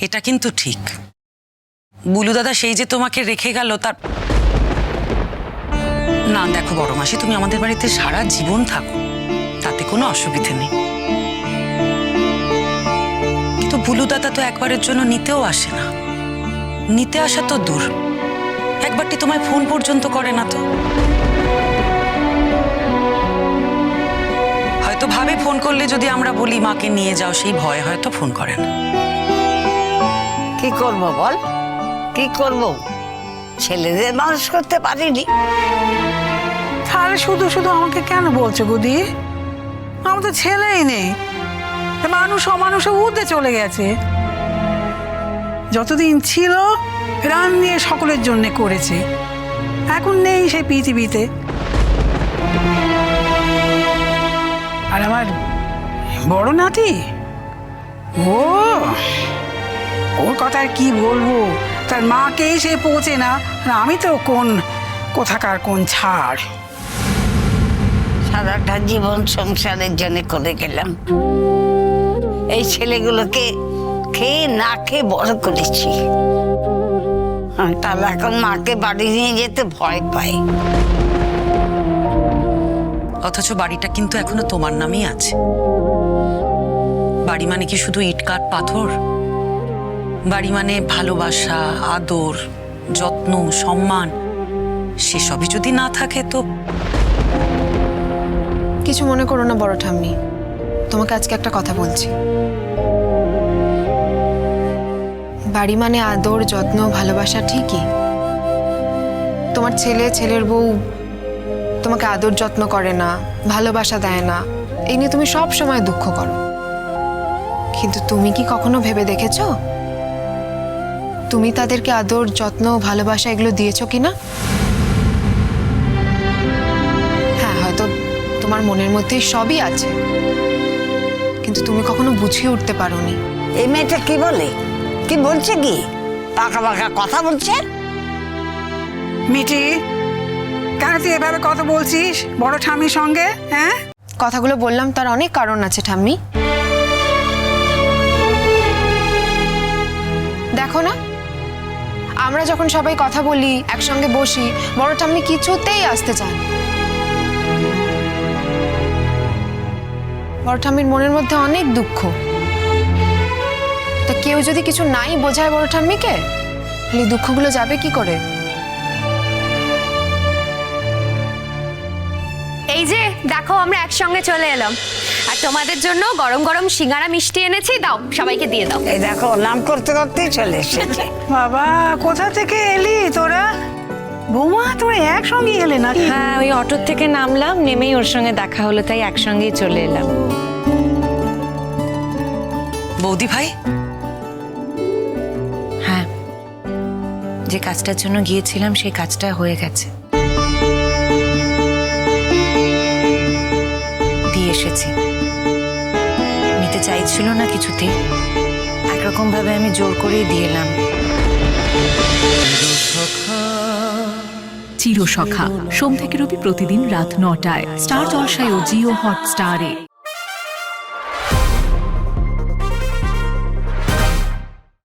এটা কিন্তু ঠিক। বুলু দাদা সেই যে তোমাকে রেখে গেল তার না, দেখো বড় মাসি, তুমি আমাদের বাড়িতে সারা জীবন থাকো, তাতে কোনো অসুবিধে নেই, কিন্তু বুলু দাদা তো একবারের জন্য নিতেও আসে না। নিতে আসা তো দূর, একবারটি তোমায় ফোন পর্যন্ত করে না। তো হয়তো ভাবে ফোন করলে যদি আমরা বলি মাকে নিয়ে যাও, সেই ভয়ে হয়তো ফোন করে না। কি করব বল, কি করব? ছেলেদের মানুষ করতে পারিনি। তাহলে শুধু শুধু আমাকে কেন বলছো গুদি? আমার তো ছেলেই নেই, মানুষ অমানুষে উঠে চলে গেছে। যতদিন ছিল প্রাণ দিয়ে সকলের জন্য করেছে, এখন নেই সেই পৃথিবীতে। আর আমার বড় নাতি, ওর কথা আর কি বলবো, তার মাকেই সে পৌঁছে না, আর আমি তো কোথাকার কোন ছাড়। সারাটা জীবন সংসারের জন্য করে গেলাম, এই ছেলেগুলোকে খেয়ে না খেয়ে বড় করেছি, তাহলে এখন মাকে বাড়ি নিয়ে যেতে ভয় পাই। অথচ বাড়িটা কিন্তু এখনো তোমার নামেই আছে। বাড়ি মানে কি শুধু ইট কাঠ পাথর? বাড়ি মানে ভালোবাসা, আদর, যত্ন, সম্মান, সেসবই যদি না থাকে তো। কিছু মনে করো না বড় ঠাম্মি, তোমাকে আজকে একটা কথা বলছি। বাড়ি মানে আদর, যত্ন, ভালোবাসা ঠিকই। তোমার ছেলের বউ তোমাকে আদর যত্ন করে না, ভালোবাসা দেয় না, এই নিয়ে তুমি সব সময় দুঃখ করো। কিন্তু তুমি কি কখনো ভেবে দেখেছো তুমি তাদেরকে আদর, যত্ন, ভালোবাসা এগুলো দিয়েছো কিনা? হ্যাঁ, হয়তো তোমার মনের মধ্যে সবই আছে, কিন্তু তুমি কখনো বুঝিয়ে উঠতে পারোনি। এই মেয়েটা কি বলে, কি বলছে, কি পাকা পাকা কথা বলছে? মিটি, কেন তুই এভাবে কথা বলছিস বড় ঠাম্মির সঙ্গে? হ্যাঁ, কথাগুলো বললাম তার অনেক কারণ আছে ঠাম্মি। দেখো না, আমরা যখন সবাই কথা বলি, একসঙ্গে বসি, বড় ঠাম্মি কিছুতেই আসতে চান। বড় ঠাম্মির মনের মধ্যে অনেক দুঃখ, তা কেউ যদি কিছু নাই বোঝায় বড় ঠাম্মিকে, তাহলে দুঃখগুলো যাবে কি করে? এই যে দেখো, আমরা একসঙ্গে চলে এলাম, আর তোমাদের জন্য গরম গরম সিঙ্গারা মিষ্টি এনেছি, দাও সবাইকে দিয়ে দাও। এই দেখো, নাম করতে করতেই চলে এসেছে। বাবা কোথা থেকে এলি তোরা? বৌমা তোরা একসঙ্গে এলে না? হ্যাঁ, ওই অটো থেকে নামলাম, নেমেই ওর সঙ্গে দেখা হলো, তাই একসঙ্গেই চলে এলাম। বৌদি ভাই, হ্যাঁ, যে কাজটার জন্য গিয়েছিলাম সেই কাজটা হয়ে গেছে, দিয়ে এসেছি। নিতে চাইছিল না কিছুতেই, একরকম ভাবে আমি জোর করেই দিয়ে এলাম। চিরসখা সোম থেকে রবি প্রতিদিন রাত ৯টায় স্টার জলসায় ও জিও হটস্টারে।